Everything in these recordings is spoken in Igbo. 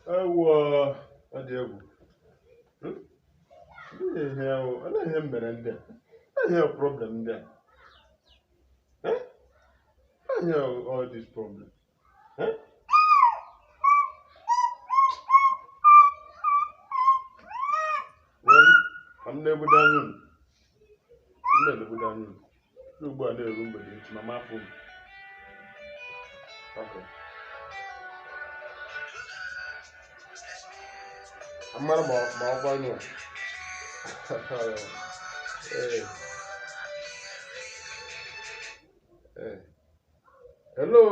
Ọ dị egwu. Ọ na-ihe mere ndị a. Ihe problem ndị a. Ihe all this problem. Well, I'm never done. Ugbu a na-eru mgbede echi ma mafụ m. Okay. Amara ma ọ gbanyụ. Hello.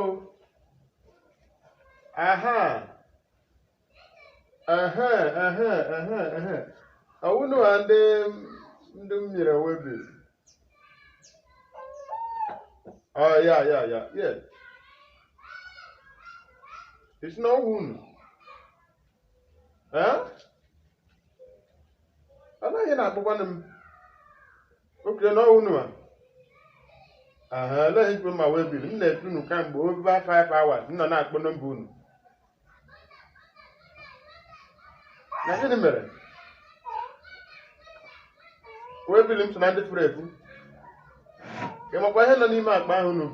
Awunu ande ndị mmiri webi. Oh, yeah. It's no wound. Anaghị na-akpọkwanụ m. Okay, no wound. Anaghị ikpe ma wee biri. M na-ekwu unu kamgbe over 5 hours. M nọ na-akpọ nọmba unu. Na gịnị mere? Wee biri m so na ndị furu efu. Ị makwa ihe nọ n'ime akpa ahụ unu?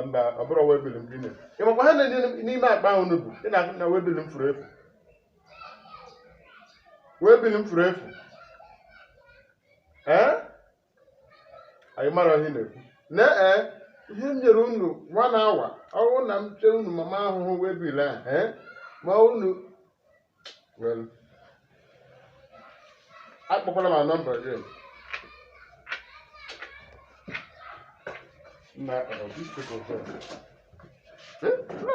Mba, ọ bụrụ wee biri m gịnị? Ị makwa ihe nọ n'ime akpa ahụ unu bụ? Ị na-akụ na wee biri m furu efu. Wee biri m furu efu. Anyị mara ihe na-ekwu. Ihe m nyere unu 1 hour. Ọ bụrụ na m chee unu mama ahụhụ wee biri ahụ. Ma unu well, akpọkwala ma nọmba gị. Na this people say.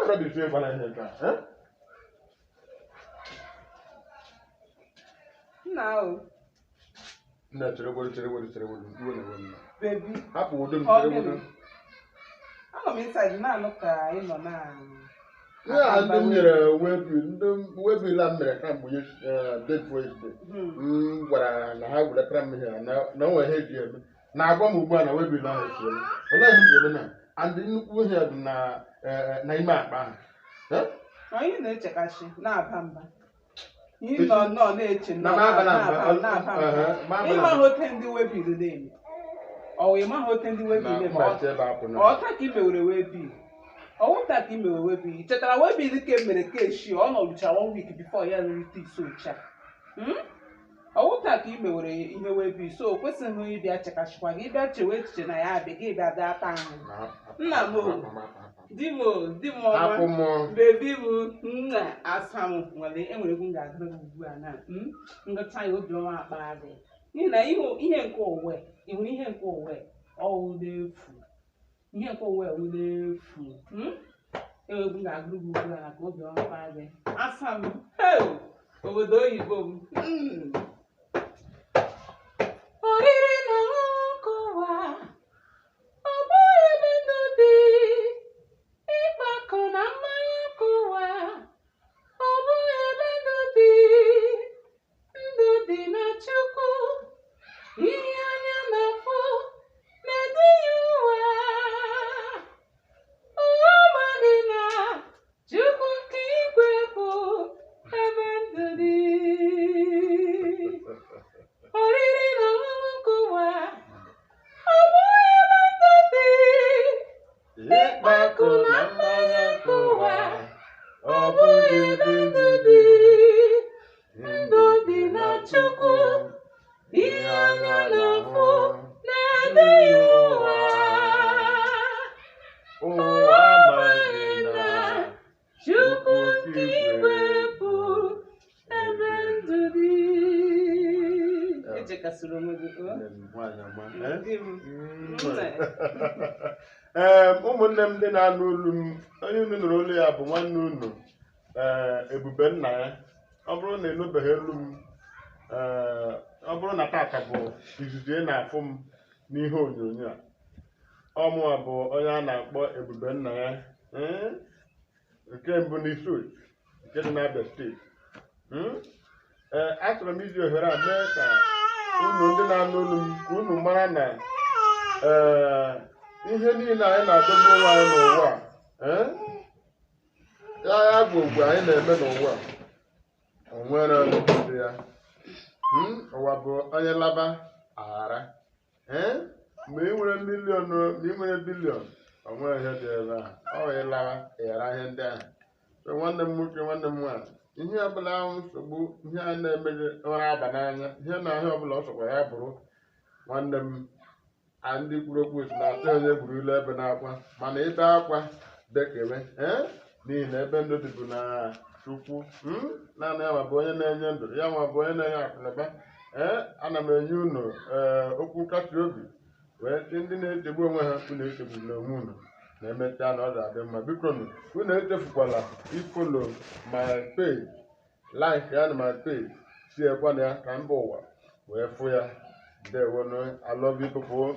Na be say bana ihe ka. No. Na chere duwe na wona. Baby. Hapụ wodo m chere wodo. I'm inside na ka ị nọ na. Yeah, ndị nyere webi la mere ka mgbe date Wednesday. Gwara na ha gwara kram ihe na onwe ihe ji eme. Na agwa m ugbu a na webi la ha esi eme. Olee ihe ji eme na and nnukwu ihe dị na ime akpa ahụ. Anyị na-echekashi na-aba mba. Ị nọ na-eche na-aba mba. Ịma hote ndị webi dị. Ọ ịma hote ndị webi dị. Ọ ta ka imewere webi. Ọwụta ka ime webi. Chetara webi dị ka mere keshi ọ nọrụcha 1 week before ya rite isocha. Ọwụta ka ime were ihe webi so kwesịghị ịbịa chekashikwa gị ịbịa chewe echiche na ya abịa gị bịa daa taa ahụ. Nna m di m ọma bebi m nna asa m nwere enwere egwu ga-agụrụ gị ugbu a na ngọta ya obiọma akpa gị. N'ihi na ihe nke onwe ịhụrụ ihe nke onwe ọwụ n'efu. Ihe nke onwe ewu n'efu. Egwu ga-agụrụ gị ugbu a na ka obiọma akpa gị. Asa m obodo oyibo m. Oriri na ọṅụṅụ ọ bụghị ebe ndụ dị. Ịkpakọ na mmanya kụwa ọ bụghị ebe ndụ dị. Ndụ dị na Chukwu. Ihe anya na-afụ na-eduhie ụwa. Ụwa amaghị na Chukwu nke igwe bụ ebe ndụ dị. Oriri na ọṅụṅụ kụwa ọ bụghị ebe ndụ dị. Ịkpakọ na mmanya kụwa ọ bụghị ebe ndụ dị. Ndụ dị na Chukwu. Ihe anya na-afụ na-eduhie ụwa. Ụwa amaghị na Chukwu nke igwe bụ ebe ndụ dị. Echekasịrị onwe gị ụmụnne m ndị na-anụ olu m onye unu nụrụ olu ya bụ nwanne unu Ebubenna-Ya. Ọ bụrụ na ịnụbeghị olu m ọ bụrụ na tata bụ izuzu na-afụ m n'ihe onyonyo a ọmụa bụ onye a na-akpọ Ebubenna-Ya nke mbụ n'Isui nke dị n'Abia steeti. Achọrọ m iji ohere a mee ka unu ndị na-anụ olu m ka unu mara na ihe niile anyị na-adọgbu onwe anyị n'ụwa ya bụ ogwe anyị na-eme n'ụwa o nwere ndị ya ụwa bụ onye laba aghara mgbe ị nwere milion ma ị nwere bilion o nwere ihe dị ebe a ọ ịlawa ịghara ihe ndị ahụ nwanne m nwoke nwanne m nwaanyị ihe ọbụla ahụ nsogbu ihe a na-emeghị ụra aba n'anya ihe na ahịa ọbụla ọ sọkwa ya bụrụ nwanne m ndị kwuru okwu esi na-atụ onye gburu ilu ebe na-akwa mana ebe akwa bekere n'ihi na ebe ndụ dịbụ na Chukwu naanị ya ma bụ onye na-enye ndụ ya ma bụ onye na-enye akụnụba ana m enye unu okwu nkasi obi wee sị ndị na-echegbu onwe ha unu echegbula onwe unu na-emechaa na ọ ga-adị mma biko unu echefukwala ifolo my page like ya na my page tinyekwana ya ka mba ụwa wee fụ ya. Ndewo, I love you people.